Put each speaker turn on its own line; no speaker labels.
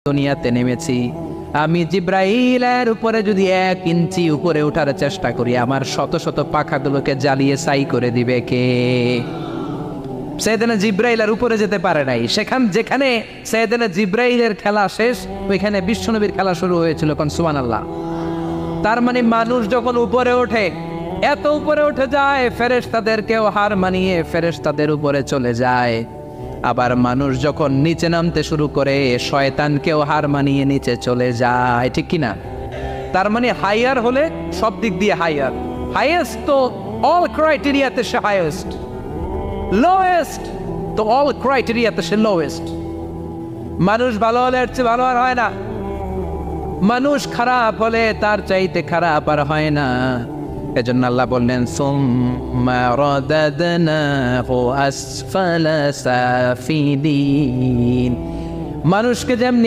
দুনিয়াতে নেমেছি, আমি জিব্রাইলের উপরে যদি 1 ইঞ্চি উপরে ওঠার চেষ্টা করি, আমার শত শত পাখাগুলোকে জ্বালিয়ে ছাই করে দিবে কে? সাইয়েদনা জিব্রাইলের উপরে যেতে পারে নাই। যেখানে সাইয়েদনা জিব্রাইলের খেলা শেষ, ওইখানে বিশ্বনবীর খেলা শুরু হয়েছিল। কোন সুবহানাল্লাহ। তার মানে মানুষ যখন উপরে ওঠে, এত উপরে উঠে যায়, ফেরেশতাদেরকেও হার মানিয়ে ফেরেশতাদের উপরে চলে যায়। আবার মানুষ যখন নিচে নামতে শুরু করে, শয়তানকেও হার মানিয়ে নিচে চলে যায়, ঠিক কিনা? তার মানে হাইয়ার হলে সব দিক দিয়ে হাইয়ার। হাইয়েস্ট তো অল ক্রাইটেরিয়াতে সে হাইয়েস্ট, লোয়েস্ট তো অল ক্রাইটেরিয়াতে সে লোয়েস্ট। মানুষ ভালো হলে এর চেয়ে ভালো আর হয় না, মানুষ খারাপ হলে তার চাইতে খারাপ আর হয় না। এজন্য আল্লাহ বললেন সুম্মা রাদাদনাহু আসফালা সাফিলিন। মানুষকে যেমনি